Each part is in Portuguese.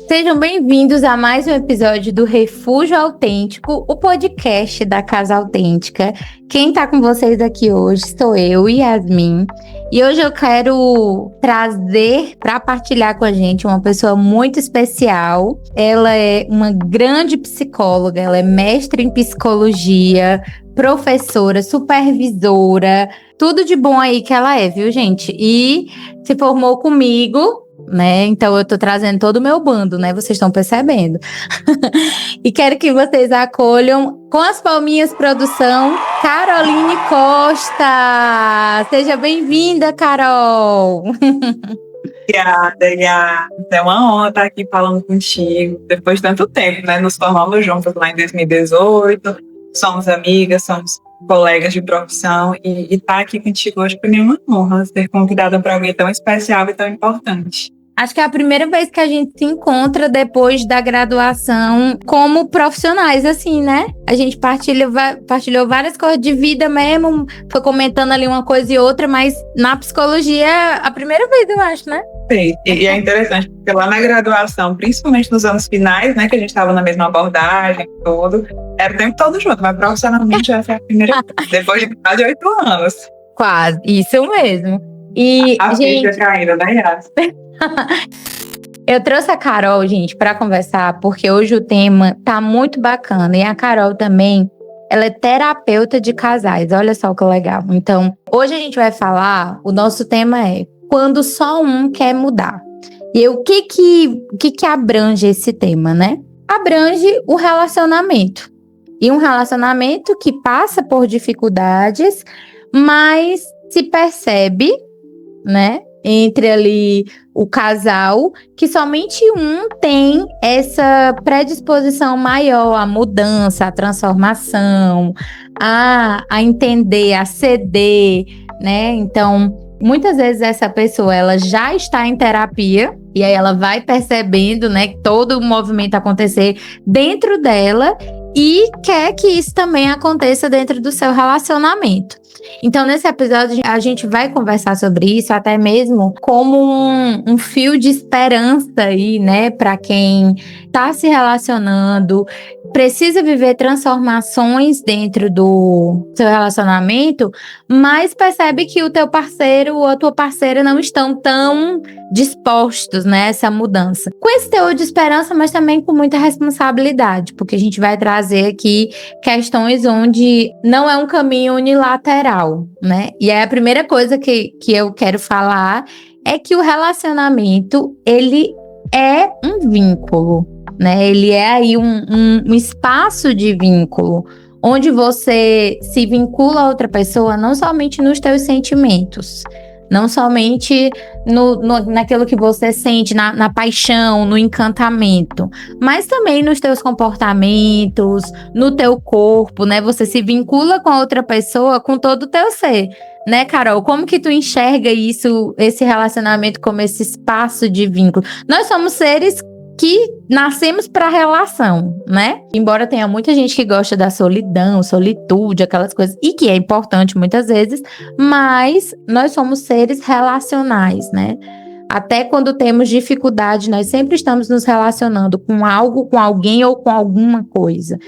Sejam bem-vindos a mais um episódio do Refúgio Autêntico, o podcast da Casa Autêntica. Quem tá com vocês aqui hoje sou eu, Yasmin. E hoje eu quero trazer para partilhar com a gente uma pessoa muito especial. Ela é uma grande psicóloga, ela é mestre em psicologia, professora, supervisora, tudo de bom aí que ela é, viu, gente? E se formou comigo, né? Então eu tô trazendo todo o meu bando, né? Vocês estão percebendo. E quero que vocês acolham com as palminhas, produção, Caroline Costa. Seja bem-vinda, Carol. Obrigada, Yas. É uma honra estar aqui falando contigo. Depois de tanto tempo, né? Nos formamos juntas lá em 2018. Somos amigas, somos colegas de profissão. E estar aqui contigo hoje para mim é uma honra ser convidada para alguém tão especial e tão importante. Acho que é a primeira vez que a gente se encontra depois da graduação como profissionais, assim, né? A gente partilhou várias coisas de vida mesmo, foi comentando ali uma coisa e outra, mas na psicologia é a primeira vez, eu acho, né? Sim, e é interessante, porque lá na graduação, principalmente nos anos finais, né, que a gente estava na mesma abordagem, tudo, era o tempo todo junto, mas profissionalmente essa é a primeira vez, depois de quase 8 anos. Quase, isso mesmo. E, a gente... ficha caindo, né, Yas? Eu trouxe a Carol, gente, para conversar, porque hoje o tema tá muito bacana. E a Carol também, ela é terapeuta de casais. Olha só que legal. Então, hoje a gente vai falar, o nosso tema é quando só um quer mudar. E o que abrange esse tema, né? Abrange o relacionamento. E um relacionamento que passa por dificuldades, mas se percebe, né, entre ali o casal, que somente um tem essa predisposição maior à mudança, à transformação, a entender, a ceder, né? Então, muitas vezes essa pessoa, ela já está em terapia, e aí ela vai percebendo, né, que todo o movimento acontecer dentro dela, e quer que isso também aconteça dentro do seu relacionamento. Então, nesse episódio, a gente vai conversar sobre isso, até mesmo como um fio de esperança aí, né, para quem está se relacionando, precisa viver transformações dentro do seu relacionamento, mas percebe que o teu parceiro ou a tua parceira não estão tão dispostos, né, a essa mudança. Com esse teor de esperança, mas também com muita responsabilidade, porque a gente vai trazer aqui questões onde não é um caminho unilateral, né? E aí a primeira coisa que eu quero falar é que o relacionamento, ele é um vínculo, né? Ele é aí um espaço de vínculo, onde você se vincula a outra pessoa não somente nos teus sentimentos, não somente naquilo que você sente, na paixão, no encantamento, mas também nos teus comportamentos, no teu corpo, né? Você se vincula com a outra pessoa com todo o teu ser, né, Carol? Como que tu enxerga isso, esse relacionamento como esse espaço de vínculo? Nós somos seres que nascemos para relação, né? Embora tenha muita gente que gosta da solidão, solitude, aquelas coisas, e que é importante muitas vezes, mas nós somos seres relacionais, né? Até quando temos dificuldade, nós sempre estamos nos relacionando com algo, com alguém ou com alguma coisa.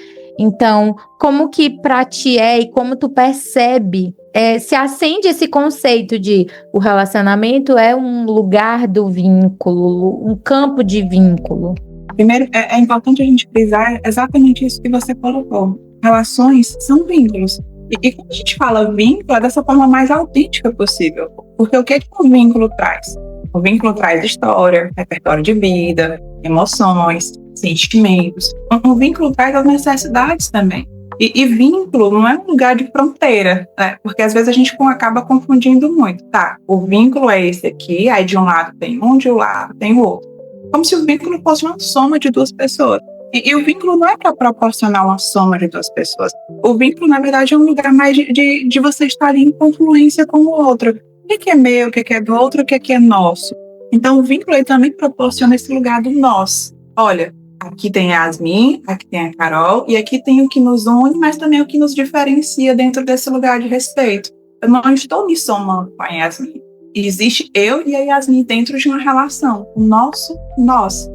Então, como que pra ti é e como tu percebe, se acende esse conceito de o relacionamento é um lugar do vínculo, um campo de vínculo? Primeiro, é importante a gente frisar exatamente isso que você colocou. Relações são vínculos. E quando a gente fala vínculo, é dessa forma mais autêntica possível. Porque o que o vínculo traz? O vínculo traz história, repertório de vida, emoções, sentimentos. Um vínculo traz as necessidades também. E vínculo não é um lugar de fronteira, né? Porque às vezes a gente acaba confundindo muito. Tá, o vínculo é esse aqui, aí de um lado tem um, de um lado tem o outro. Como se o vínculo fosse uma soma de duas pessoas. E o vínculo não é para proporcionar uma soma de duas pessoas. O vínculo, na verdade, é um lugar mais de você estar ali em confluência com o outro. O que é meu, o que é do outro, o que é nosso. Então, o vínculo ele também proporciona esse lugar do nós. Olha, aqui tem a Yasmin, aqui tem a Carol, e aqui tem o que nos une, mas também o que nos diferencia dentro desse lugar de respeito. Eu não estou me somando com a Yasmin. Existe eu e a Yasmin dentro de uma relação, o nosso nós.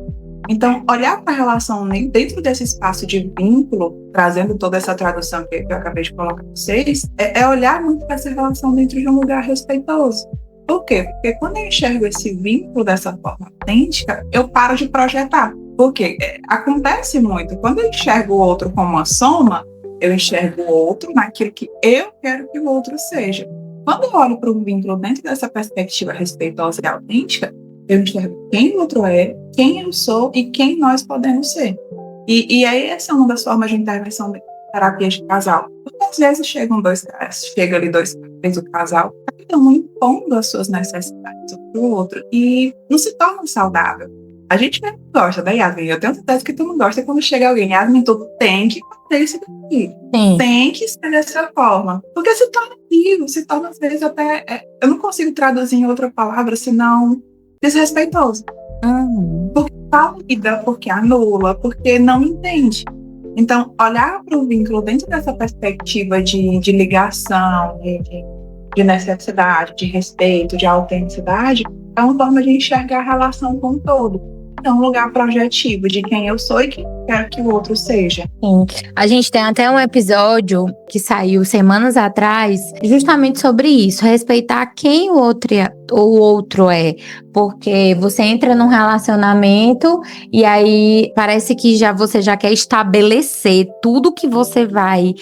Então, olhar para a relação dentro desse espaço de vínculo, trazendo toda essa tradução que eu acabei de colocar para vocês, é olhar muito para essa relação dentro de um lugar respeitoso. Por quê? Porque quando eu enxergo esse vínculo dessa forma autêntica, eu paro de projetar. Porque acontece muito. Quando eu enxergo o outro como uma soma, eu enxergo o outro naquilo que eu quero que o outro seja. Quando eu olho para um vínculo dentro dessa perspectiva respeitosa e autêntica, eu enxergo quem o outro é, quem eu sou e quem nós podemos ser. E aí essa é uma das formas de intervenção da terapia de casal. Porque às vezes chega ali dois caras do casal, cada um impondo as suas necessidades um para o outro e não se torna saudável. A gente não gosta da Yasmin, eu tenho certeza que tu não gosta quando chega alguém, Yasmin, tu tem que fazer isso daqui. Sim. Tem que ser dessa forma. Porque se torna vivo, se torna às vezes até... eu não consigo traduzir em outra palavra, senão desrespeitoso. Porque valida, porque anula, porque não entende. Então, olhar para o vínculo dentro dessa perspectiva de ligação, de necessidade, de respeito, de autenticidade, é uma forma de enxergar a relação como um todo. É um lugar projetivo de quem eu sou e quem eu quero que o outro seja. Sim. A gente tem até um episódio que saiu semanas atrás, justamente sobre isso, respeitar quem o outro é. Porque você entra num relacionamento e aí parece que você já quer estabelecer tudo que você vai...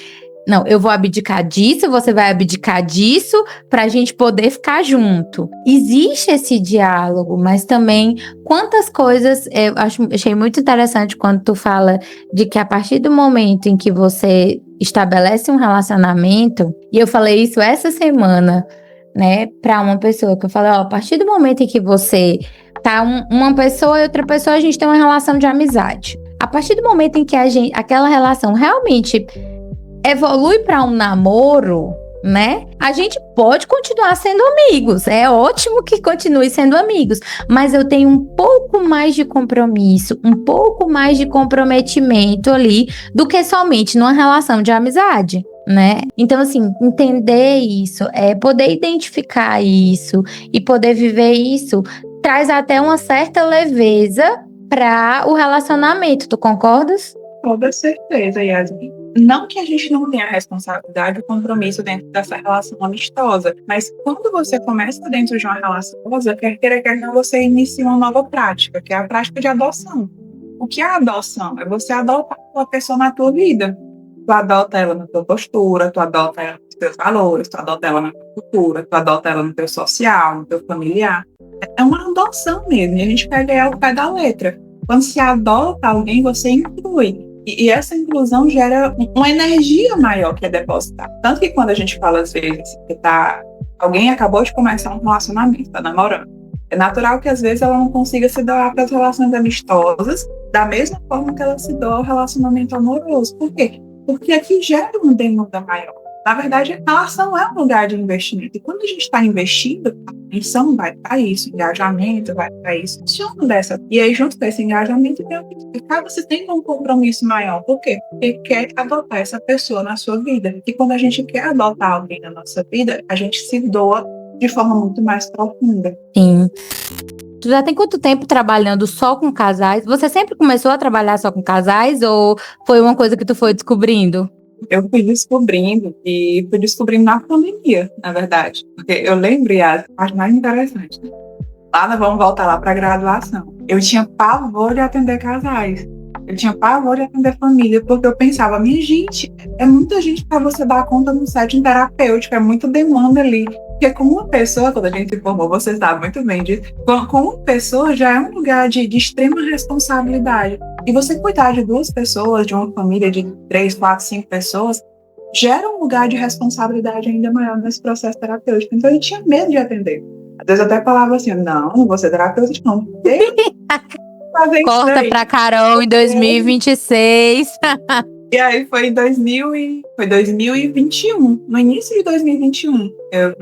Não, eu vou abdicar disso, você vai abdicar disso pra gente poder ficar junto. Existe esse diálogo, mas também quantas coisas... Eu achei muito interessante quando tu fala de que a partir do momento em que você estabelece um relacionamento, e eu falei isso essa semana, né, pra uma pessoa, que eu falei, a partir do momento em que você tá uma pessoa e outra pessoa, a gente tem uma relação de amizade. A partir do momento em que aquela relação realmente evolui para um namoro, né? A gente pode continuar sendo amigos. É ótimo que continue sendo amigos. Mas eu tenho um pouco mais de compromisso, um pouco mais de comprometimento ali do que somente numa relação de amizade, né? Então, assim, entender isso, poder identificar isso e poder viver isso, traz até uma certa leveza para o relacionamento. Tu concordas? Toda certeza, Yasmin. Não que a gente não tenha responsabilidade e compromisso dentro dessa relação amistosa, mas quando você começa dentro de uma relação amistosa, quer queira, quer não, você inicia uma nova prática, que é a prática de adoção. O que é a adoção? É você adotar uma pessoa na tua vida. Tu adota ela na tua postura, tu adota ela nos teus valores, tu adota ela na tua cultura, tu adota ela no teu social, no teu familiar. É uma adoção mesmo, e a gente pega ela ao pé da letra. Quando se adota alguém, você inclui. E essa inclusão gera uma energia maior que é depositada. Tanto que quando a gente fala, às vezes, que alguém acabou de começar um relacionamento, está namorando, é natural que, às vezes, ela não consiga se doar para as relações amistosas da mesma forma que ela se doa ao relacionamento amoroso. Por quê? Porque aqui gera uma demanda maior. Na verdade, a relação é um lugar de investimento. E quando a gente está investindo, a atenção vai para isso, o engajamento vai para isso, funciona dessa. E aí, junto com esse engajamento, acaba se tendo um compromisso maior. Por quê? Porque quer adotar essa pessoa na sua vida. E quando a gente quer adotar alguém na nossa vida, a gente se doa de forma muito mais profunda. Sim. Tu já tem quanto tempo trabalhando só com casais? Você sempre começou a trabalhar só com casais ou foi uma coisa que tu foi descobrindo? Eu fui descobrindo na pandemia, na verdade. Porque eu lembro, a parte mais interessante, né? Lá nós vamos voltar lá para a graduação. Eu tinha pavor de atender casais. Eu tinha pavor de atender família, porque eu pensava, minha gente, é muita gente para você dar conta num setting terapêutico, é muita demanda ali. Porque com uma pessoa, quando a gente se formou, você sabe muito bem disso, com uma pessoa já é um lugar de extrema responsabilidade. E você cuidar de 2 pessoas, de uma família de 3, 4, 5 pessoas, gera um lugar de responsabilidade ainda maior nesse processo terapêutico. Então eu tinha medo de atender. Às vezes eu até falava assim, não vou ser terapeuta, não. Corta pra Carol em 2026. E aí foi em 2021, no início de 2021. Eu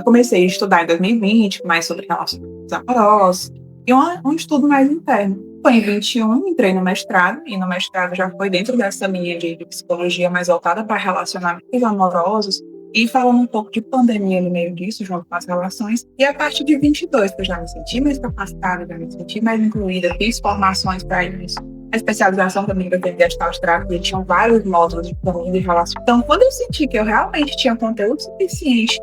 comecei a estudar em 2020, mais sobre relacionamentos amorosos, e um estudo mais interno. Foi em 21, entrei no mestrado, e no mestrado já foi dentro dessa linha de psicologia mais voltada para relacionamentos amorosos, E falando um pouco de pandemia no meio disso, junto com as relações, e a partir de 22, que eu já me senti mais capacitada, já me senti mais incluída, fiz formações para isso. A especialização também que eu tenho em Gestalt Terapia, tinham vários módulos de família e relação. Então, quando eu senti que eu realmente tinha conteúdo suficiente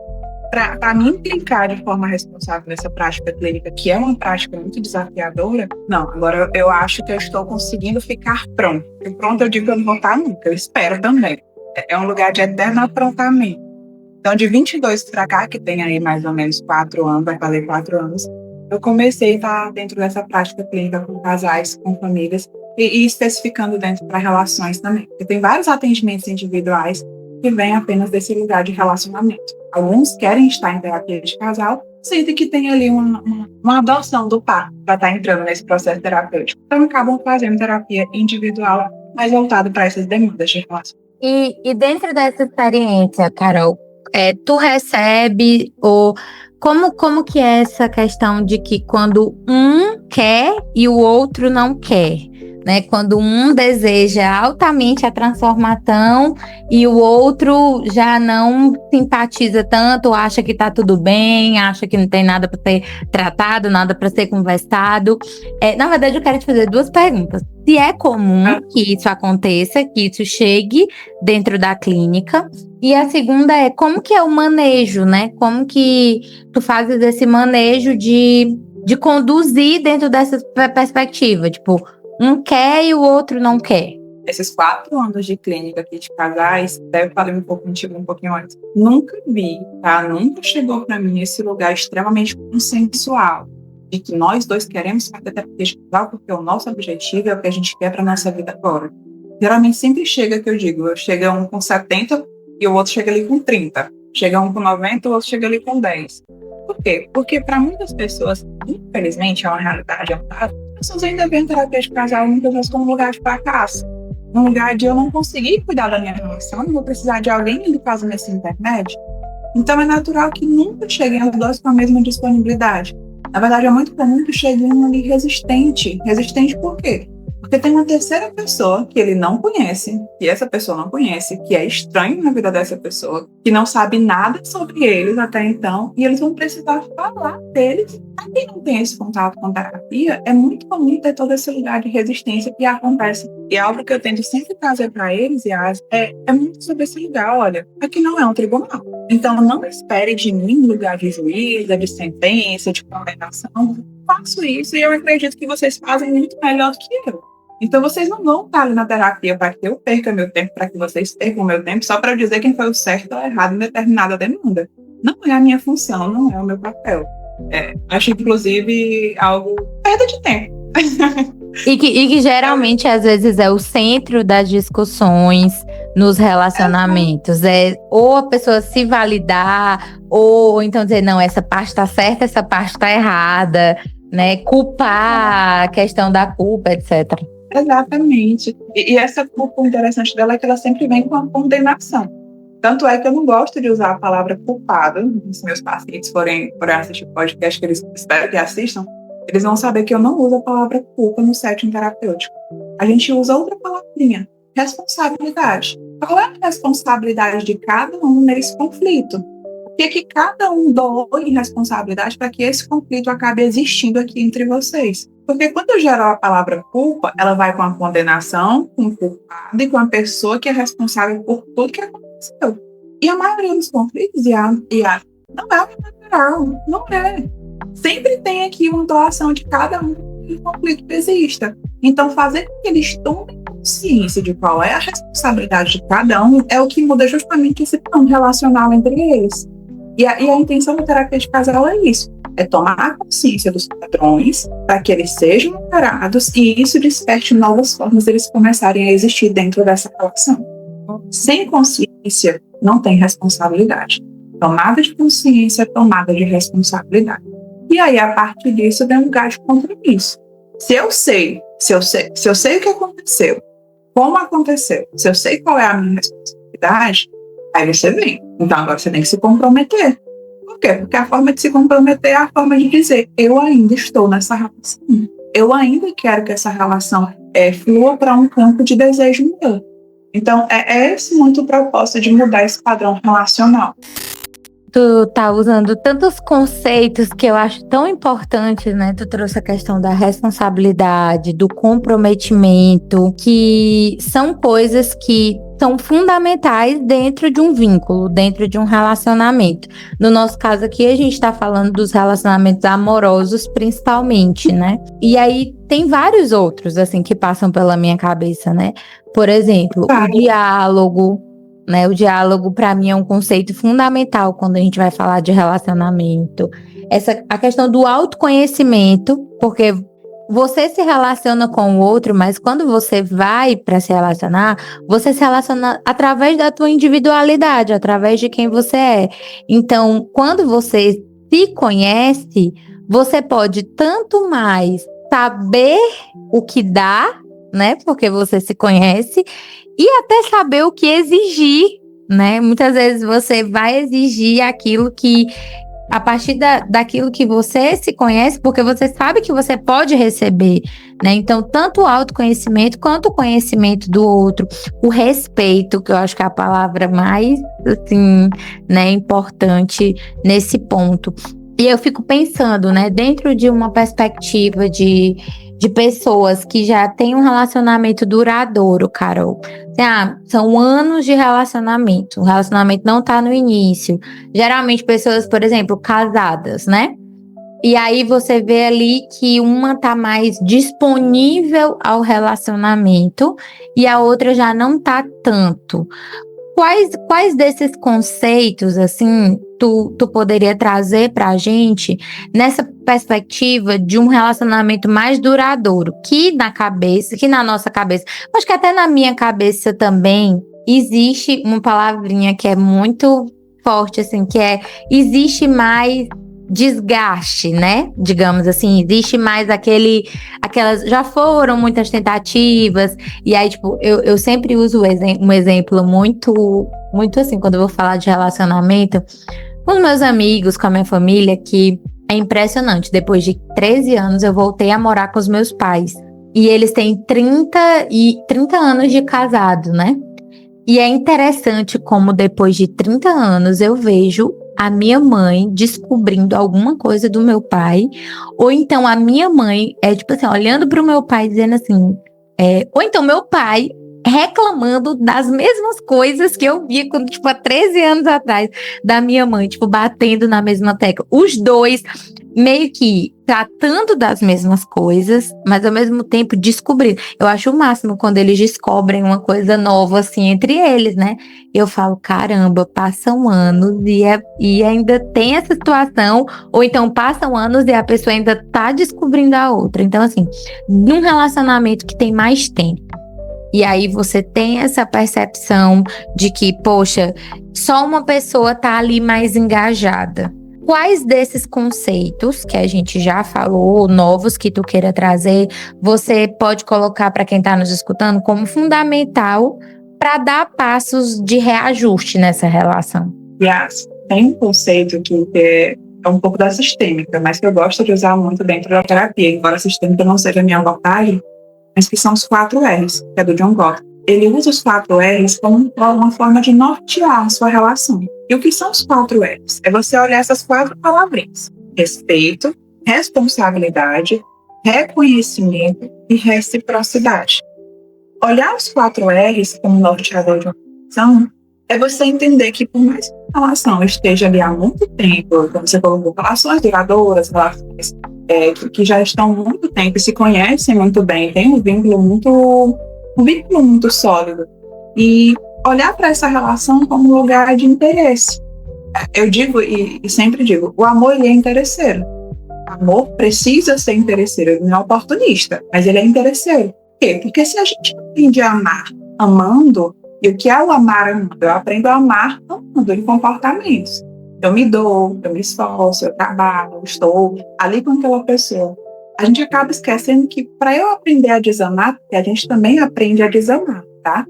para me implicar de forma responsável nessa prática clínica, que é uma prática muito desafiadora, não, agora eu acho que eu estou conseguindo ficar pronto. E pronto eu digo que eu não vou estar nunca, eu espero também. É um lugar de eterno aprontamento. Então, de 22 para cá, que tem aí mais ou menos 4 anos, vai fazer 4 anos, eu comecei a estar dentro dessa prática clínica com casais, com famílias, e especificando dentro para relações também. Porque tem vários atendimentos individuais que vêm apenas desse lugar de relacionamento. Alguns querem estar em terapia de casal, sentem que tem ali uma adoção do par para estar entrando nesse processo terapêutico. Então, acabam fazendo terapia individual mais voltada para essas demandas de relação. E dentro dessa experiência, Carol, tu recebe ou como que é essa questão de que quando um quer e o outro não quer, né? Quando um deseja altamente a transformação e o outro já não simpatiza tanto, acha que tá tudo bem, acha que não tem nada para ser tratado, nada para ser conversado. Na verdade, eu quero te fazer 2 perguntas. Se é comum que isso aconteça, que isso chegue dentro da clínica. E a segunda é como que é o manejo, né? Como que tu fazes esse manejo de conduzir dentro dessa perspectiva? Tipo, um quer e o outro não quer. Esses 4 anos de clínica aqui de casais, deve falar um pouco contigo um pouquinho antes. Nunca vi, tá? Nunca chegou para mim esse lugar extremamente consensual de que nós dois queremos fazer terapia de casal porque o nosso objetivo é o que a gente quer para nossa vida agora. Geralmente sempre chega, que eu digo, chega um com 70 e o outro chega ali com 30. Chega um com 90 e o outro chega ali com 10. Por quê? Porque para muitas pessoas, infelizmente, é uma realidade, as pessoas ainda veem terapia de casal muitas vezes como um lugar de fracasso. Um lugar de eu não conseguir cuidar da minha relação, eu vou precisar de alguém que faça nesse intermédio. Então é natural que nunca cheguem as duas com a mesma disponibilidade. Na verdade, é muito comum que chegue um ali resistente. Resistente por quê? Porque tem uma terceira pessoa que ele não conhece, que essa pessoa não conhece, que é estranho na vida dessa pessoa, que não sabe nada sobre eles até então, e eles vão precisar falar deles. Para quem não tem esse contato com terapia, é muito comum ter todo esse lugar de resistência que acontece. E algo que eu tento sempre trazer para eles, Yas, é muito sobre esse lugar. Olha, aqui não é um tribunal. Então, não espere de mim lugar de juíza, de sentença, de condenação. Eu faço isso e eu acredito que vocês fazem muito melhor do que eu. Então, vocês não vão estar ali na terapia para que eu perca meu tempo, para que vocês percam meu tempo, só para eu dizer quem foi o certo ou errado em determinada demanda. Não é a minha função, não é o meu papel. Acho, inclusive, algo perda de tempo. E que geralmente, às vezes, é o centro das discussões nos relacionamentos. Ou a pessoa se validar, ou então dizer, não, essa parte tá certa, essa parte tá errada, né? Culpar a questão da culpa, etc. Exatamente. E essa culpa, o interessante dela é que ela sempre vem com a condenação. Tanto é que eu não gosto de usar a palavra culpado. Se meus pacientes forem assistir podcast, que eles espero que assistam, eles vão saber que eu não uso a palavra culpa no setting terapêutico. A gente usa outra palavrinha, responsabilidade. Qual é a responsabilidade de cada um nesse conflito? O que cada um doou em responsabilidade para que esse conflito acabe existindo aqui entre vocês? Porque quando eu gero a palavra culpa, ela vai com a condenação, com o culpado e com a pessoa que é responsável por tudo que aconteceu. E a maioria dos conflitos, não é natural, não é. Sempre tem aqui uma doação de cada um que o conflito exista. Então, fazer com que eles tomem consciência de qual é a responsabilidade de cada um é o que muda justamente esse plano relacional entre eles. E a intenção da terapia de casal é isso. É tomar consciência dos padrões para que eles sejam alterados e isso desperte novas formas de eles começarem a existir dentro dessa relação. Sem consciência, não tem responsabilidade. Tomada de consciência, tomada de responsabilidade. E aí, a partir disso, vem um lugar de compromisso. Se eu sei o que aconteceu, como aconteceu, se eu sei qual é a minha responsabilidade, aí você vem. Então, agora você tem que se comprometer. Por quê? Porque a forma de se comprometer é a forma de dizer, eu ainda estou nessa relação. Eu ainda quero que essa relação flua para um campo de desejo meu. Então, é esse muito o propósito de mudar esse padrão relacional. Tu tá usando tantos conceitos que eu acho tão importantes, né? Tu trouxe a questão da responsabilidade, do comprometimento, que são coisas que são fundamentais dentro de um vínculo, dentro de um relacionamento. No nosso caso aqui, a gente tá falando dos relacionamentos amorosos, principalmente, né? E aí tem vários outros, assim, que passam pela minha cabeça, né? Por exemplo, o diálogo, né? O diálogo, para mim, é um conceito fundamental quando a gente vai falar de relacionamento. A questão do autoconhecimento, porque você se relaciona com o outro, mas quando você vai para se relacionar, você se relaciona através da tua individualidade, através de quem você é. Então, quando você se conhece, você pode tanto mais saber o que dá, né? Porque você se conhece, e até saber o que exigir, né? Muitas vezes você vai exigir aquilo que, a partir daquilo que você se conhece, porque você sabe que você pode receber, né? Então, tanto o autoconhecimento quanto o conhecimento do outro, o respeito, que eu acho que é a palavra mais, assim, né, importante nesse ponto. E eu fico pensando, né, dentro de uma perspectiva de pessoas que já têm um relacionamento duradouro, Carol. São anos de relacionamento. O relacionamento não tá no início. Geralmente pessoas, por exemplo, casadas, né? E aí você vê ali que uma tá mais disponível ao relacionamento e a outra já não tá tanto. Quais desses conceitos, assim, tu poderia trazer pra gente nessa perspectiva de um relacionamento mais duradouro? Que na nossa cabeça, acho que até na minha cabeça também, existe uma palavrinha que é muito forte, assim, existe mais desgaste, né? Digamos assim, existe mais já foram muitas tentativas, e aí, tipo, eu sempre uso um exemplo muito, muito assim, quando eu vou falar de relacionamento, com os meus amigos, com a minha família, que é impressionante. Depois de 13 anos, eu voltei a morar com os meus pais, e eles têm 30 anos de casado, né? E é interessante como depois de 30 anos eu vejo a minha mãe descobrindo alguma coisa do meu pai, ou então a minha mãe tipo assim, olhando para o meu pai dizendo assim, ou então meu pai reclamando das mesmas coisas que eu via quando, tipo, há 13 anos atrás, da minha mãe, tipo, batendo na mesma tecla. Os dois meio que tratando das mesmas coisas, mas ao mesmo tempo descobrindo. Eu acho o máximo quando eles descobrem uma coisa nova, assim, entre eles, né? Eu falo, caramba, passam anos e ainda tem essa situação, ou então passam anos e a pessoa ainda tá descobrindo a outra. Então, assim, num relacionamento que tem mais tempo, e aí você tem essa percepção de que, poxa, só uma pessoa tá ali mais engajada. Quais desses conceitos que a gente já falou, novos que tu queira trazer, você pode colocar para quem está nos escutando como fundamental para dar passos de reajuste nessa relação? Yes. Tem um conceito que é um pouco da sistêmica, mas que eu gosto de usar muito dentro da terapia, embora a sistêmica não seja a minha abordagem, mas que são os 4 R's, que é do John Gottman. Ele usa os 4 R's como uma forma de nortear a sua relação. E o que são os 4 R's? É você olhar essas 4 palavrinhas: respeito, responsabilidade, reconhecimento e reciprocidade. Olhar os 4 R's como norteador de uma relação é você entender que, por mais que a relação esteja ali há muito tempo, como você colocou, relações duradouras, relações que já estão há muito tempo e se conhecem muito bem, tem um vínculo muito sólido. E olhar para essa relação como um lugar de interesse. Eu digo e sempre digo, o amor ele é interesseiro. O amor precisa ser interesseiro, ele não é oportunista, mas ele é interesseiro. Por quê? Porque se a gente aprende a amar amando, e o que é o amar amando? Eu aprendo a amar amando em comportamentos. Eu me dou, eu me esforço, eu trabalho, eu estou ali com aquela pessoa. A gente acaba esquecendo que para eu aprender a desamar, porque a gente também aprende a desamar, tá?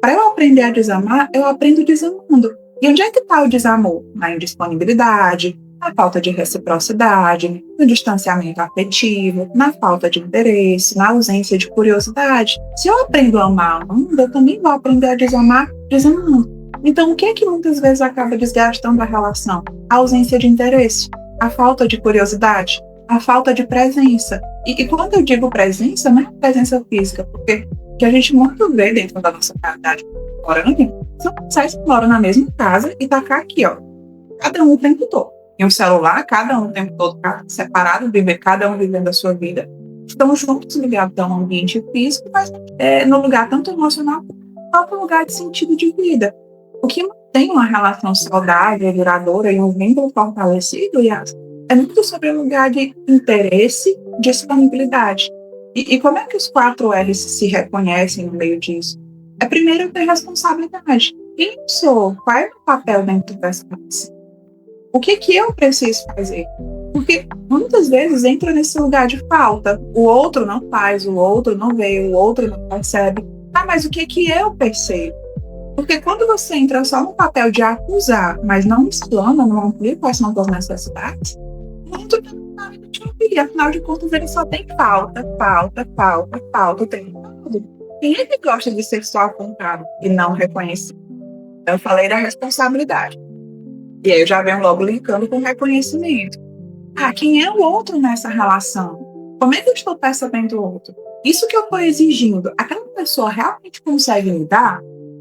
Para eu aprender a desamar, eu aprendo desamando. E onde é que está o desamor? Na indisponibilidade, na falta de reciprocidade, no distanciamento afetivo, na falta de interesse, na ausência de curiosidade. Se eu aprendo a amar amando, eu também vou aprender a desamar desamando. Então, o que é que muitas vezes acaba desgastando a relação? A ausência de interesse, a falta de curiosidade, a falta de presença. E quando eu digo presença, não é presença física, porque que a gente muito vê dentro da nossa realidade contemporânea são casais que moram na mesma casa e tá cá aqui, ó, cada um o tempo todo. Em um celular, cada um o tempo todo, separado, cada um vivendo a sua vida. Estão juntos, ligados a um ambiente físico, mas no lugar tanto emocional quanto no lugar de sentido de vida. O que mantém uma relação saudável, duradoura e um vínculo fortalecido, Yas, é muito sobre o lugar de interesse, disponibilidade. E como é que os 4 R's se reconhecem no meio disso? É primeiro ter responsabilidade. Quem eu sou? Qual é o meu papel dentro dessa relação? O que eu preciso fazer? Porque muitas vezes entra nesse lugar de falta. O outro não faz, o outro não vê, o outro não percebe. Ah, mas o que eu percebo? Porque quando você entra só no papel de acusar, mas não explana, não amplia quais são as necessidades, muito não te ouvir. Afinal de contas, ele só tem falta o tempo todo. Quem é que gosta de ser só apontado e não reconhecido? Eu falei da responsabilidade. E aí eu já venho logo linkando com reconhecimento. Ah, quem é o outro nessa relação? Como é que eu estou percebendo o outro? Isso que eu estou exigindo, aquela pessoa realmente consegue me dar?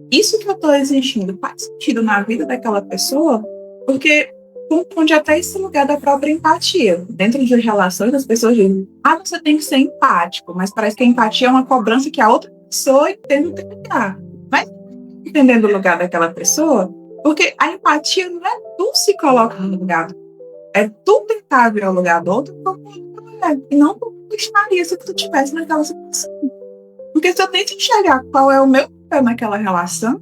Isso que eu estou exigindo faz sentido na vida daquela pessoa? Porque confunde até esse lugar da própria empatia. Dentro de relações, as pessoas dizem, você tem que ser empático, mas parece que a empatia é uma cobrança que a outra pessoa entende que dar. Mas entendendo o lugar daquela pessoa, porque a empatia não é tu se colocar no lugar do outro, é tu tentar ver o lugar do outro como e não como tu estaria se tu estivesse naquela situação. Porque se eu tento enxergar qual é o meu papel naquela relação,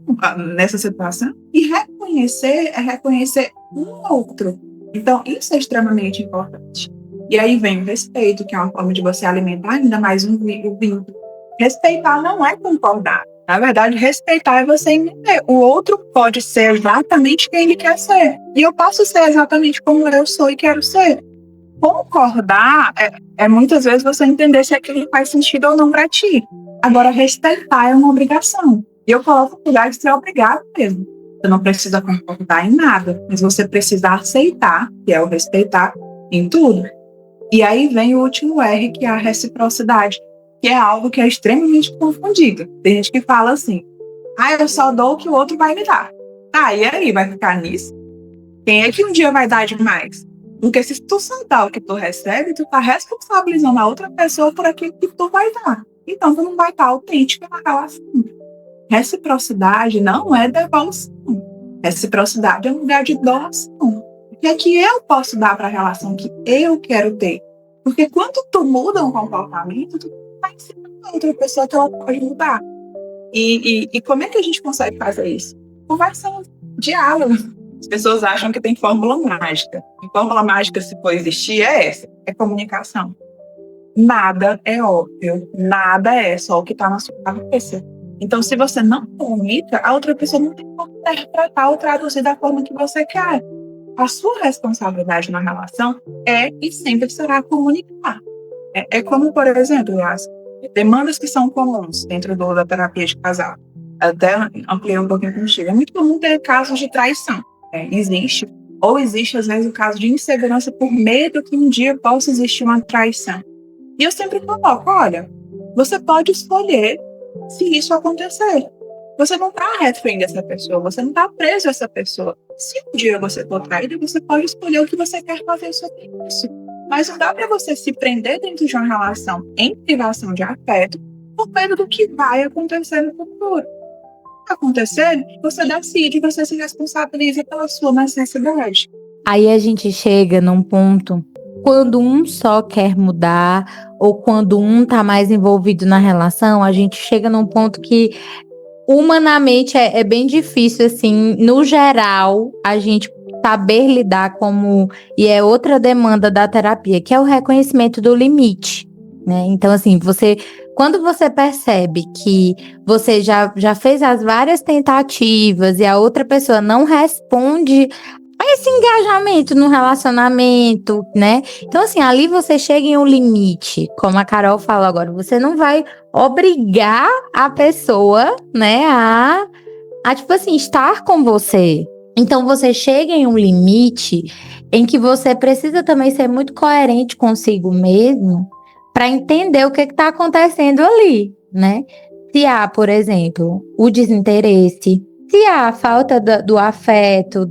nessa situação, e reconhecer é reconhecer um outro. Então, isso é extremamente importante. E aí vem o respeito, que é uma forma de você alimentar ainda mais o vínculo. Respeitar não é concordar. Na verdade, respeitar é você entender. O outro pode ser exatamente quem ele quer ser. E eu posso ser exatamente como eu sou e quero ser. Concordar é muitas vezes você entender se aquilo faz sentido ou não para ti. Agora, respeitar é uma obrigação. E eu coloco o lugar de ser obrigado mesmo. Você não precisa concordar em nada, mas você precisa aceitar, que é o respeitar, em tudo. E aí vem o último R, que é a reciprocidade, que é algo que é extremamente confundido. Tem gente que fala assim, eu só dou o que o outro vai me dar. Tá, e aí, vai ficar nisso? Quem é que um dia vai dar demais? Porque se tu só dá o que tu recebe, tu tá responsabilizando a outra pessoa por aquilo que tu vai dar. Então, tu não vai estar autêntica na relação. Reciprocidade não é devolução. Reciprocidade é um lugar de doação. O que é que eu posso dar para a relação que eu quero ter? Porque quando tu muda um comportamento, tu está ensinando a outra pessoa que ela pode mudar. E como é que a gente consegue fazer isso? Conversando, diálogo. As pessoas acham que tem fórmula mágica. E fórmula mágica, se for existir, é essa. É comunicação. Nada é óbvio. Nada é só o que está na sua cabeça. Então, se você não comunica, a outra pessoa não tem como interpretar ou traduzir da forma que você quer. A sua responsabilidade na relação é e sempre será comunicar. É como, por exemplo, as demandas que são comuns dentro da terapia de casal. Até ampliar um pouquinho contigo. É muito comum ter casos de traição. Existe às vezes, o caso de insegurança por medo que um dia possa existir uma traição. E eu sempre coloco, olha, você pode escolher se isso acontecer. Você não está refém dessa pessoa, você não está preso a essa pessoa. Se um dia você for traído, você pode escolher o que você quer fazer sobre isso. Mas não dá para você se prender dentro de uma relação em privação de afeto por medo do que vai acontecer no futuro. Acontecer, você decide, você se responsabiliza pela sua necessidade. Aí a gente chega num ponto, quando um só quer mudar, ou quando um tá mais envolvido na relação, a gente chega num ponto que humanamente é bem difícil, assim, no geral, a gente saber lidar como... E é outra demanda da terapia, que é o reconhecimento do limite, né? Então, assim, quando você percebe que você já fez as várias tentativas e a outra pessoa não responde esse engajamento no relacionamento, né? Então, assim, ali você chega em um limite, como a Carol falou agora, você não vai obrigar a pessoa, né, a tipo assim, estar com você. Então, você chega em um limite em que você precisa também ser muito coerente consigo mesmo para entender o que está acontecendo ali, né? Se há, por exemplo, o desinteresse, se há a falta do afeto,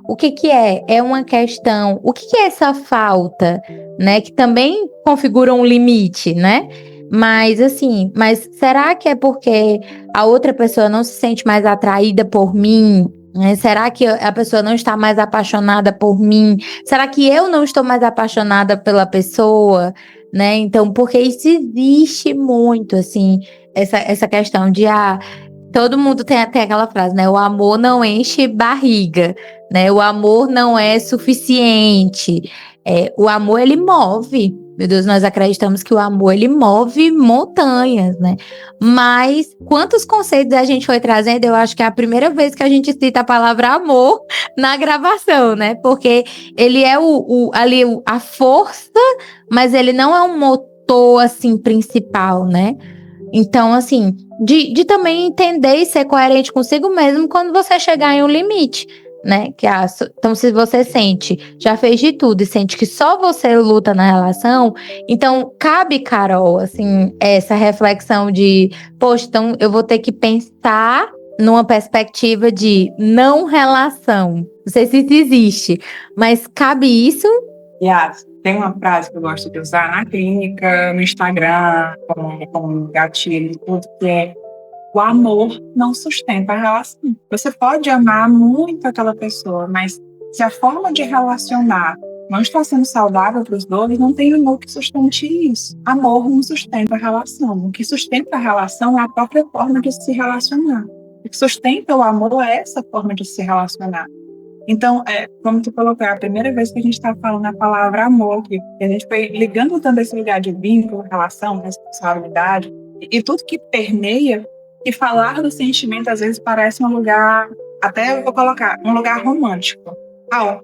o que é? É uma questão. O que é essa falta, né? Que também configura um limite, né? Mas assim, será que é porque a outra pessoa não se sente mais atraída por mim? Né? Será que a pessoa não está mais apaixonada por mim? Será que eu não estou mais apaixonada pela pessoa? Né? Então, porque isso existe muito, assim, essa questão de todo mundo tem até aquela frase, né? O amor não enche barriga, né? O amor não é suficiente. O amor, ele move. Meu Deus, nós acreditamos que o amor, ele move montanhas, né? Mas quantos conceitos a gente foi trazendo? Eu acho que é a primeira vez que a gente cita a palavra amor na gravação, né? Porque ele é ali a força, mas ele não é um motor, assim, principal, né? Então, assim, de também entender e ser coerente consigo mesmo quando você chegar em um limite, né? Então, se você já fez de tudo e sente que só você luta na relação, então cabe, Carol, assim, essa reflexão de, poxa, então eu vou ter que pensar numa perspectiva de não relação. Não sei se isso existe, mas cabe isso? Yas, tem uma frase que eu gosto de usar na clínica, no Instagram, como gatilho e tudo, que é: o amor não sustenta a relação. Você pode amar muito aquela pessoa, mas se a forma de relacionar não está sendo saudável para os dois, não tem amor que sustente isso. Amor não sustenta a relação. O que sustenta a relação é a própria forma de se relacionar. O que sustenta o amor é essa forma de se relacionar. Então, como tu colocou, é a primeira vez que a gente está falando a palavra amor aqui. A gente foi ligando tanto esse lugar de vínculo, relação, responsabilidade, e tudo que permeia, e falar do sentimento às vezes parece um lugar, até eu vou colocar, um lugar romântico.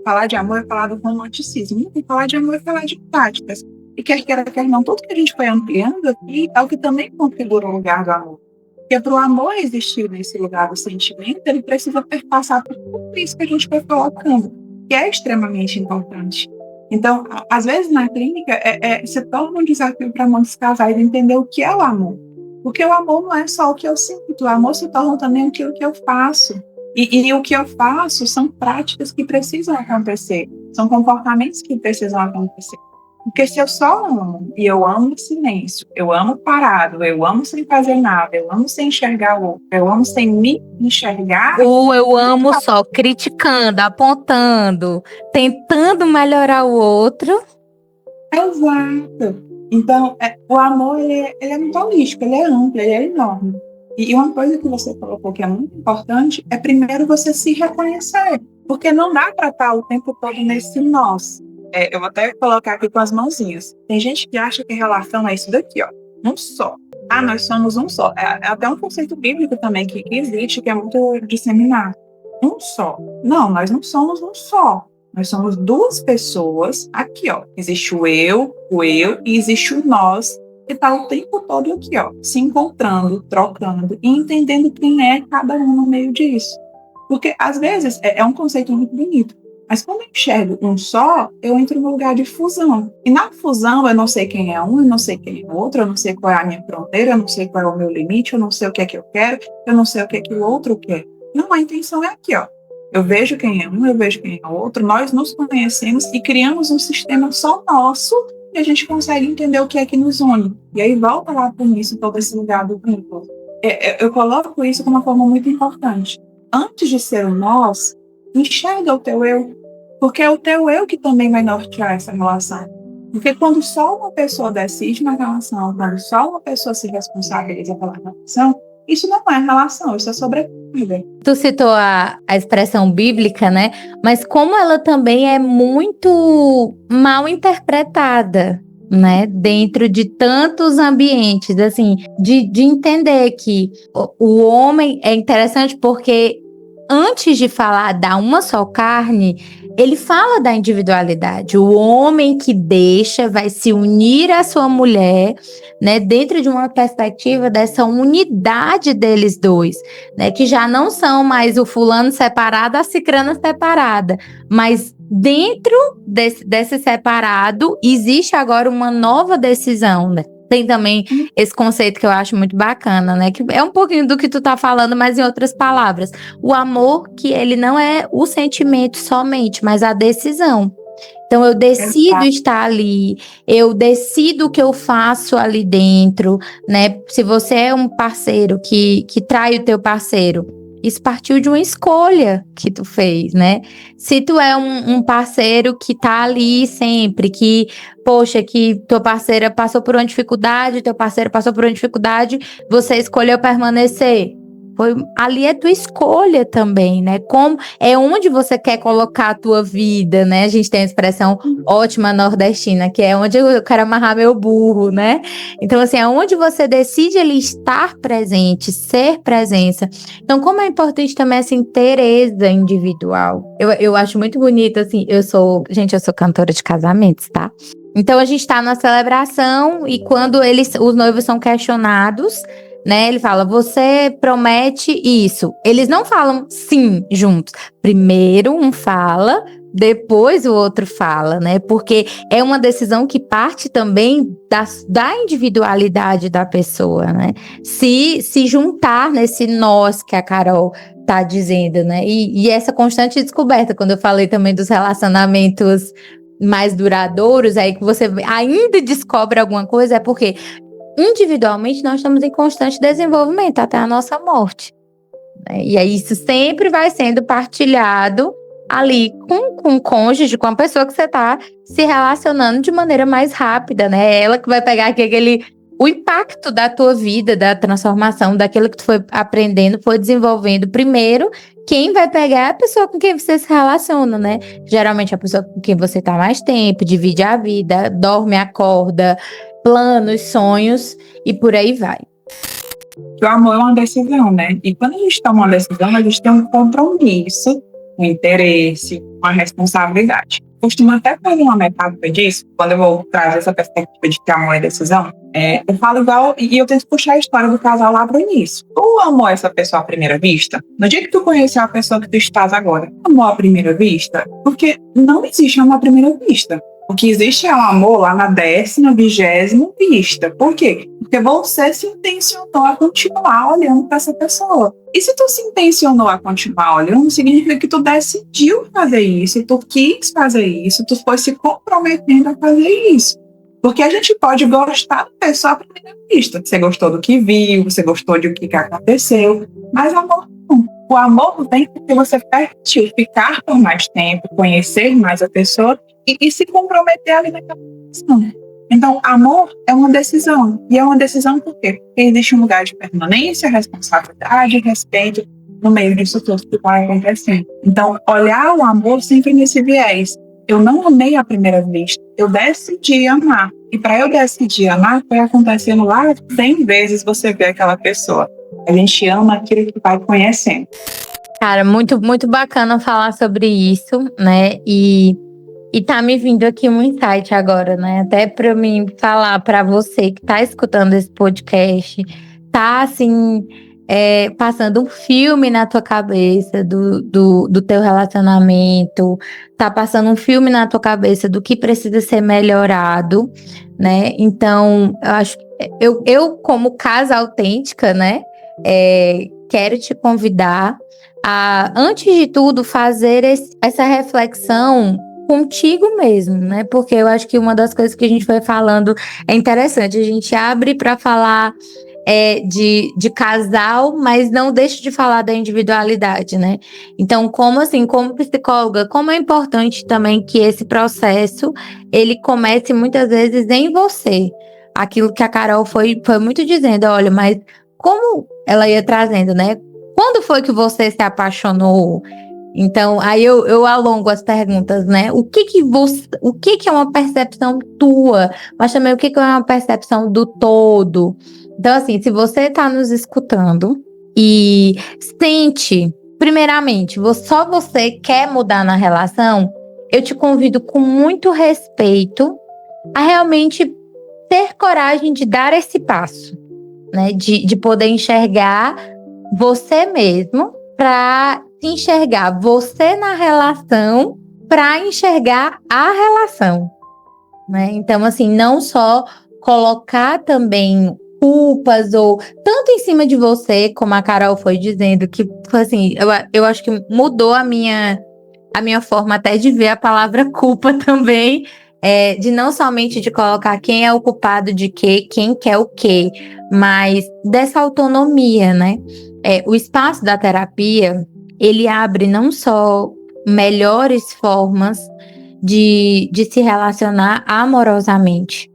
Falar de amor é falar do romanticismo, e falar de amor é falar de práticas. E quer não, tudo que a gente foi ampliando aqui é o que também configura o lugar do amor. Porque para o amor existir nesse lugar do sentimento, ele precisa perpassar por tudo isso que a gente foi colocando, que é extremamente importante. Então, às vezes na clínica, se torna um desafio para muitos casais entender o que é o amor. Porque o amor não é só o que eu sinto, o amor se torna também aquilo que eu faço. E o que eu faço são práticas que precisam acontecer, são comportamentos que precisam acontecer. Porque se eu só amo, e eu amo no silêncio, eu amo parado, eu amo sem fazer nada, eu amo sem enxergar o outro, eu amo sem me enxergar. Ou eu amo só criticando, apontando, tentando melhorar o outro. Exato. Então, o amor, ele é muito holístico, ele é amplo, ele é enorme. E uma coisa que você colocou que é muito importante é primeiro você se reconhecer. Porque não dá para estar o tempo todo nesse nós. Eu vou até colocar aqui com as mãozinhas. Tem gente que acha que a relação é isso daqui, ó, um só. Nós somos um só. É até um conceito bíblico também que existe, que é muito disseminado. Um só. Não, nós não somos um só. Nós somos duas pessoas aqui, ó. Existe o eu e existe o nós, que está o tempo todo aqui, ó, se encontrando, trocando e entendendo quem é cada um no meio disso. Porque, às vezes, é um conceito muito bonito. Mas quando eu enxergo um só, eu entro no lugar de fusão. E na fusão, eu não sei quem é um, eu não sei quem é o outro, eu não sei qual é a minha fronteira, eu não sei qual é o meu limite, eu não sei o que é que eu quero, eu não sei o que é que o outro quer. Não, a intenção é aqui, ó. Eu vejo quem é um, eu vejo quem é o outro, nós nos conhecemos e criamos um sistema só nosso e a gente consegue entender o que é que nos une. E aí volta lá para isso, todo esse lugar do vínculo. Eu coloco isso como uma forma muito importante. Antes de ser o nós, enxerga o teu eu, porque é o teu eu que também vai nortear essa relação. Porque quando só uma pessoa decide na relação, quando só uma pessoa se responsabiliza pela relação, isso não é relação, isso é sobrevida. Tu citou a expressão bíblica, né? Mas como ela também é muito mal interpretada, né? Dentro de tantos ambientes, assim, de entender que o homem é interessante porque antes de falar da uma só carne, ele fala da individualidade. O homem que deixa vai se unir à sua mulher, né, dentro de uma perspectiva dessa unidade deles dois, né, que já não são mais o fulano separado, a cicrana separada, mas dentro desse separado existe agora uma nova decisão, né? Tem também esse conceito que eu acho muito bacana, né? Que é um pouquinho do que tu tá falando, mas em outras palavras. O amor, que ele não é o sentimento somente, mas a decisão. Então, eu decido estar ali, eu decido o que eu faço ali dentro, né? Se você é um parceiro que trai o teu parceiro, isso partiu de uma escolha que tu fez, né? Se tu é um parceiro que tá ali sempre, que, poxa, que tua parceira passou por uma dificuldade, teu parceiro passou por uma dificuldade, você escolheu permanecer. Ali é tua escolha também, né? Como é onde você quer colocar a tua vida, né? A gente tem a expressão ótima nordestina, que é onde eu quero amarrar meu burro, né? Então, assim, é onde você decide ali estar presente, ser presença. Então, como é importante também essa inteireza individual. Eu acho muito bonito, assim, eu sou cantora de casamentos, tá? Então, a gente tá na celebração e quando os noivos são questionados, né? Ele fala, você promete isso. Eles não falam sim juntos. Primeiro um fala, depois o outro fala, né? Porque é uma decisão que parte também da individualidade da pessoa, né? Se juntar nesse nós que a Carol tá dizendo, né? E essa constante descoberta, quando eu falei também dos relacionamentos mais duradouros, aí que você ainda descobre alguma coisa, é porque individualmente nós estamos em constante desenvolvimento até a nossa morte, né? E aí isso sempre vai sendo partilhado ali com o cônjuge, com a pessoa que você está se relacionando de maneira mais rápida, né? Ela que vai pegar o impacto da tua vida, da transformação, daquilo que tu foi aprendendo, foi desenvolvendo primeiro. Quem vai pegar é a pessoa com quem você se relaciona, né? Geralmente a pessoa com quem você tá mais tempo, divide a vida, dorme, acorda, planos, sonhos e por aí vai. O amor é uma decisão, né? E quando a gente toma uma decisão, a gente tem um compromisso, um interesse, uma responsabilidade. Costumo até fazer uma metáfora disso, quando eu vou trazer essa perspectiva de que amor é decisão. Eu falo igual, e eu tento puxar a história do casal lá pro início. Tu amou essa pessoa à primeira vista? No dia que tu conheceu a pessoa que tu estás agora, amor à primeira vista? Porque não existe amor à primeira vista. O que existe é um amor lá na 10ª, 20ª vista. Por quê? Porque você se intencionou a continuar olhando para essa pessoa. E se tu se intencionou a continuar olhando, significa que tu decidiu fazer isso, tu quis fazer isso, tu foi se comprometendo a fazer isso. Porque a gente pode gostar da pessoa à primeira vista. Você gostou do que viu, você gostou do que aconteceu, mas amor não. O amor vem porque você permitiu ficar por mais tempo, conhecer mais a pessoa e se comprometer ali naquela decisão. Então, amor é uma decisão. E é uma decisão por quê? Porque existe um lugar de permanência, responsabilidade, respeito no meio disso tudo que vai acontecendo. Então, olhar o amor sempre nesse viés. Eu não amei à primeira vista, eu decidi amar. E para eu decidir amar, foi acontecendo lá 100 vezes você vê aquela pessoa. A gente ama aquilo que vai conhecendo. Cara, muito, muito bacana falar sobre isso, né? E tá me vindo aqui um insight agora, né? Até para mim falar para você que tá escutando esse podcast, tá assim, passando um filme na tua cabeça do teu relacionamento, tá passando um filme na tua cabeça do que precisa ser melhorado, né? Então, eu acho que eu como casa autêntica, né? Quero te convidar a, antes de tudo, fazer essa reflexão contigo mesmo, né? Porque eu acho que uma das coisas que a gente foi falando é interessante. A gente abre para falar de casal, mas não deixa de falar da individualidade, né? Então, como psicóloga, como é importante também que esse processo, ele comece muitas vezes em você. Aquilo que a Carol foi muito dizendo, olha, mas como ela ia trazendo, né? Quando foi que você se apaixonou? Então, aí eu alongo as perguntas, né? O que é uma percepção tua? Mas também o que é uma percepção do todo? Então, assim, se você está nos escutando e sente, primeiramente, só você quer mudar na relação, eu te convido com muito respeito a realmente ter coragem de dar esse passo, né? De poder enxergar você mesmo para enxergar você na relação, para enxergar a relação, né? Então, assim, não só colocar também culpas ou tanto em cima de você, como a Carol foi dizendo, que assim, eu acho que mudou a minha forma até de ver a palavra culpa também, de não somente de colocar quem é o culpado de quê, quem quer o quê, mas dessa autonomia, né? O espaço da terapia, ele abre não só melhores formas de se relacionar amorosamente,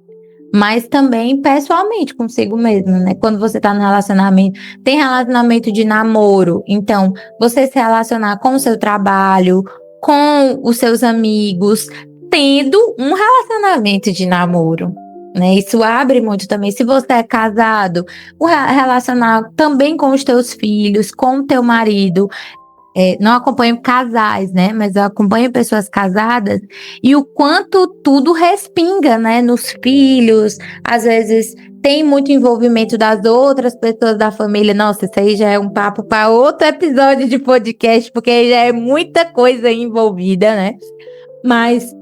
mas também pessoalmente consigo mesmo, né? Quando você tá no relacionamento, tem relacionamento de namoro, então você se relacionar com o seu trabalho, com os seus amigos, tendo um relacionamento de namoro, né? Isso abre muito também. Se você é casado, relacionar também com os teus filhos, com o teu marido. Não acompanho casais, né? Mas eu acompanho pessoas casadas e o quanto tudo respinga, né? Nos filhos, às vezes tem muito envolvimento das outras pessoas da família. Nossa, isso aí já é um papo para outro episódio de podcast, porque já é muita coisa envolvida, né? Mas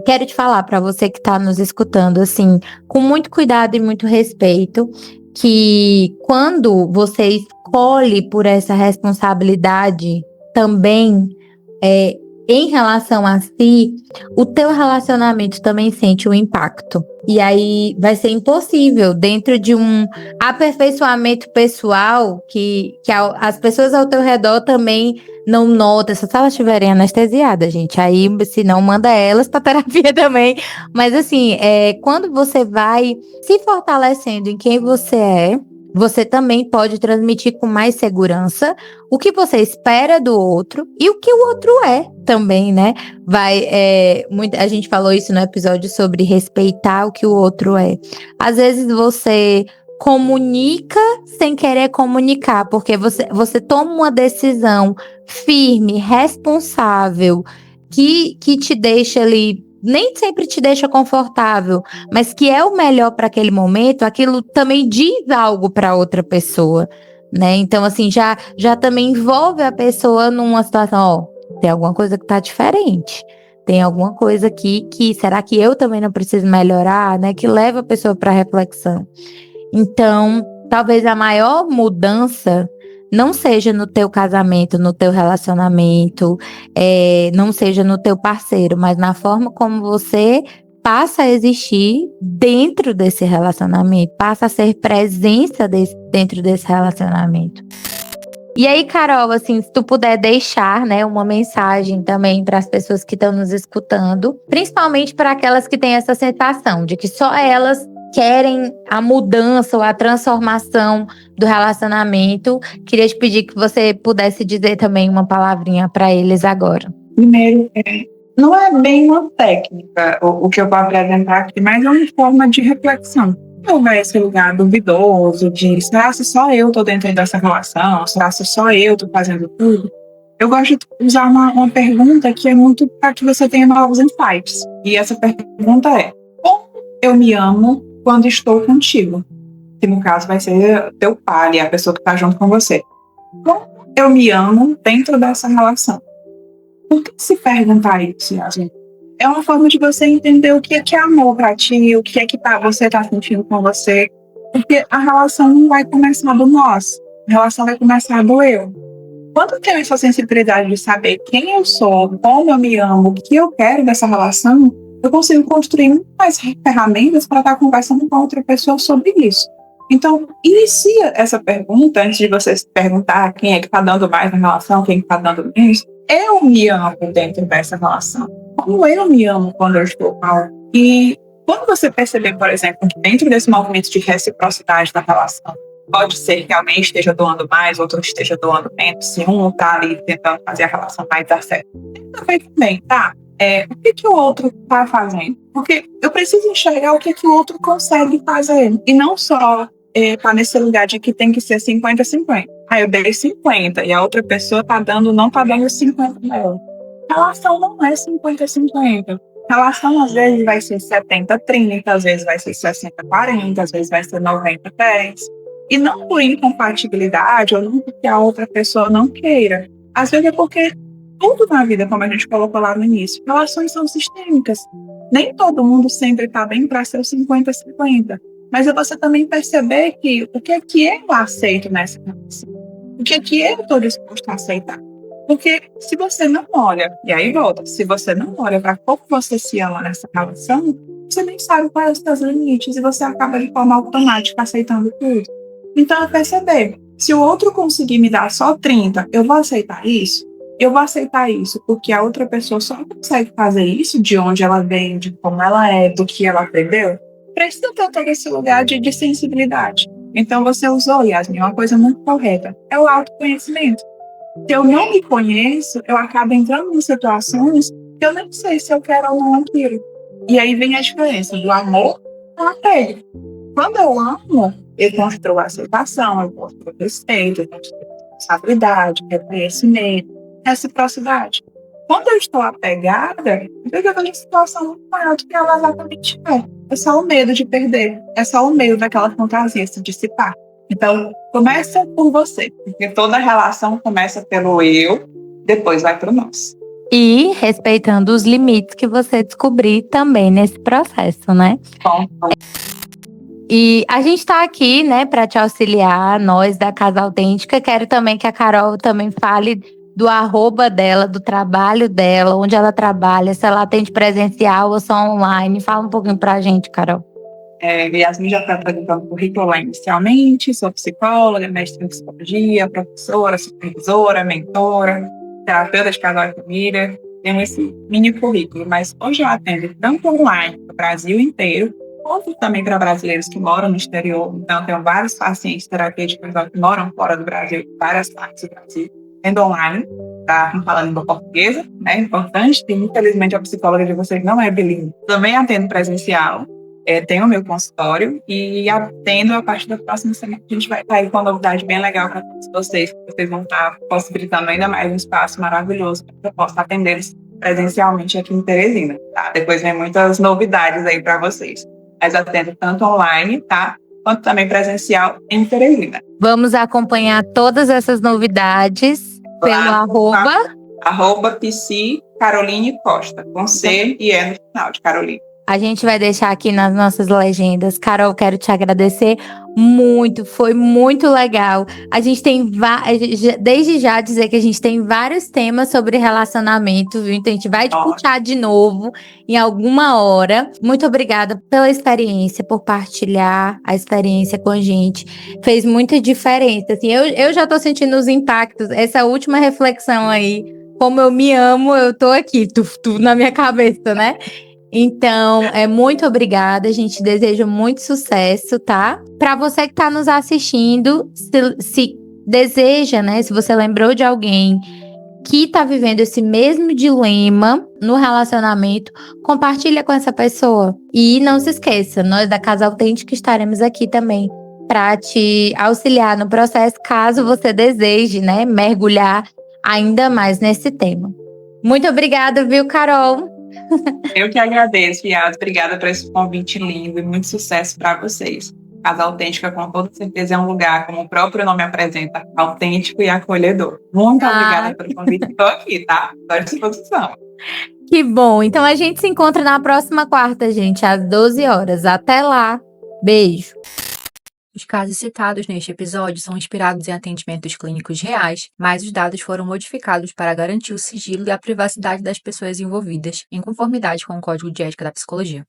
quero te falar para você que está nos escutando, assim, com muito cuidado e muito respeito, que quando você escolhe por essa responsabilidade também em relação a si, o teu relacionamento também sente o impacto. E aí vai ser impossível, dentro de um aperfeiçoamento pessoal, que as pessoas ao teu redor também não notam, só se elas estiverem anestesiadas, gente. Aí, se não, manda elas para terapia também. Mas assim, quando você vai se fortalecendo em quem você é, você também pode transmitir com mais segurança o que você espera do outro e o que o outro é também, né? A gente falou isso no episódio sobre respeitar o que o outro é. Às vezes você comunica sem querer comunicar, porque você toma uma decisão firme, responsável, que te deixa ali, nem sempre te deixa confortável, mas que é o melhor para aquele momento, aquilo também diz algo para outra pessoa, né? Então, assim, já também envolve a pessoa numa situação, tem alguma coisa que tá diferente. Tem alguma coisa aqui que, será que eu também não preciso melhorar, né? Que leva a pessoa para reflexão. Então, talvez a maior mudança não seja no teu casamento, no teu relacionamento, não seja no teu parceiro, mas na forma como você passa a existir dentro desse relacionamento, passa a ser presença dentro desse relacionamento. E aí, Carol, assim, se tu puder deixar, né, uma mensagem também para as pessoas que estão nos escutando, principalmente para aquelas que têm essa sensação de que só elas querem a mudança ou a transformação do relacionamento, queria te pedir que você pudesse dizer também uma palavrinha para eles agora. Primeiro, não é bem uma técnica o que eu vou apresentar aqui, mas é uma forma de reflexão. Não é esse lugar duvidoso de será se só eu estou dentro dessa relação, será se só eu estou fazendo tudo. Eu gosto de usar uma pergunta que é muito para que você tenha novos insights. E essa pergunta é: como eu me amo quando estou contigo? Que no caso vai ser teu pai, a pessoa que está junto com você. Como eu me amo dentro dessa relação? Por que se perguntar isso, Yasmin? É uma forma de você entender o que é amor para ti, o que é que você está sentindo com você. Porque a relação não vai começar do nós, a relação vai começar do eu. Quando eu tenho essa sensibilidade de saber quem eu sou, como eu me amo, o que eu quero dessa relação, eu consigo construir muito mais ferramentas para estar conversando com outra pessoa sobre isso. Então, inicia essa pergunta, antes de você se perguntar quem é que está dando mais na relação, quem está dando menos. Eu me amo dentro dessa relação. Como eu me amo quando eu estou mal? E quando você perceber, por exemplo, que dentro desse movimento de reciprocidade da relação, pode ser que alguém esteja doando mais, outro esteja doando menos, se um está ali tentando fazer a relação mais dar certo. Tenta ver também, tá? O que o outro está fazendo? Porque eu preciso enxergar o que o outro consegue fazer. E não só tá nesse lugar de que tem que ser 50-50. Eu dei 50 e a outra pessoa não tá dando 50 dela. relação não é 50-50. Relação, às vezes, vai ser 70-30, às vezes vai ser 60-40, às vezes vai ser 90-10. E não por incompatibilidade, ou não porque a outra pessoa não queira. Às vezes é porque tudo na vida, como a gente colocou lá no início, relações são sistêmicas. Nem todo mundo sempre está bem para ser o 50-50. Mas é você também perceber que o que é que eu aceito nessa relação? O que é que eu estou disposto a aceitar? Porque se você não olha, e aí volta, se você não olha para como você se ama nessa relação, você nem sabe quais são os seus limites e você acaba de forma automática aceitando tudo. Então é perceber, se o outro conseguir me dar só 30, eu vou aceitar isso? Eu vou aceitar isso porque a outra pessoa só consegue fazer isso de onde ela vem, de como ela é, do que ela aprendeu. Precisa ter todo esse lugar de sensibilidade. Então você usou, Yasmin, uma coisa muito correta. É o autoconhecimento. Se eu não me conheço, eu acabo entrando em situações que eu nem sei se eu quero ou não aquilo. E aí vem a diferença do amor ao apego. Quando eu amo, eu construo aceitação, eu construo respeito, eu construo responsabilidade, reconhecimento, reciprocidade. Quando eu estou apegada, eu vejo a situação muito maior do que ela exatamente é. É só o medo de perder, é só o medo daquela fantasia se dissipar. Então, começa por você, porque toda relação começa pelo eu, depois vai para o nós. E respeitando os limites que você descobrir também nesse processo, né? Bom, E a gente tá aqui, né, para te auxiliar, nós da Casa Autêntica. Quero também que a Carol também fale do @, dela, do trabalho dela, onde ela trabalha, se ela atende presencial ou só online. Fala um pouquinho pra gente, Carol. Yasmin já está apresentando o currículo lá inicialmente, sou psicóloga, mestre em psicologia, professora, supervisora, mentora, terapeuta de casal e família. Tenho esse mini currículo, mas hoje eu atendo tanto online para o Brasil inteiro, quanto também para brasileiros que moram no exterior. Então, tenho vários pacientes de terapia de casal que moram fora do Brasil, várias partes do Brasil, atendo online, tá falando língua portuguesa, né? Importante, que infelizmente a psicóloga de vocês não é bilíngue. Também atendo presencial. Tenho o meu consultório e atendo a partir da próxima semana. A gente vai estar aí com uma novidade bem legal para todos vocês. Vocês vão estar possibilitando ainda mais um espaço maravilhoso para que eu possa atender-eles presencialmente aqui em Teresina. Tá? Depois vem muitas novidades aí para vocês. Mas atendo tanto online, tá? Quanto também presencial em Teresina. Vamos acompanhar todas essas novidades pelo @psi Caroline Costa, com C e E no final de Caroline. A gente vai deixar aqui nas nossas legendas. Carol, quero te agradecer muito, foi muito legal. A gente tem, desde já dizer que a gente tem vários temas sobre relacionamento, viu? Então a gente vai discutir de novo em alguma hora. Muito obrigada pela experiência, por partilhar a experiência com a gente. Fez muita diferença. Assim, eu já tô sentindo os impactos. Essa última reflexão aí, como eu me amo, eu tô aqui, na minha cabeça, né? Então, muito obrigada, a gente deseja muito sucesso, tá? Para você que tá nos assistindo, se deseja, né? Se você lembrou de alguém que tá vivendo esse mesmo dilema no relacionamento, compartilha com essa pessoa. E não se esqueça, nós da Casa Autêntica estaremos aqui também para te auxiliar no processo, caso você deseje, né, mergulhar ainda mais nesse tema. Muito obrigada, viu, Carol? Eu que agradeço, Yas. Obrigada por esse convite lindo e muito sucesso para vocês. Casa Autêntica, com toda certeza, é um lugar, como o próprio nome apresenta, autêntico e acolhedor. Muito obrigada pelo convite. Estou aqui, tá? Estou à disposição. Que bom. Então a gente se encontra na próxima quarta, gente, às 12 horas. Até lá. Beijo. Os casos citados neste episódio são inspirados em atendimentos clínicos reais, mas os dados foram modificados para garantir o sigilo e a privacidade das pessoas envolvidas, em conformidade com o Código de Ética da Psicologia.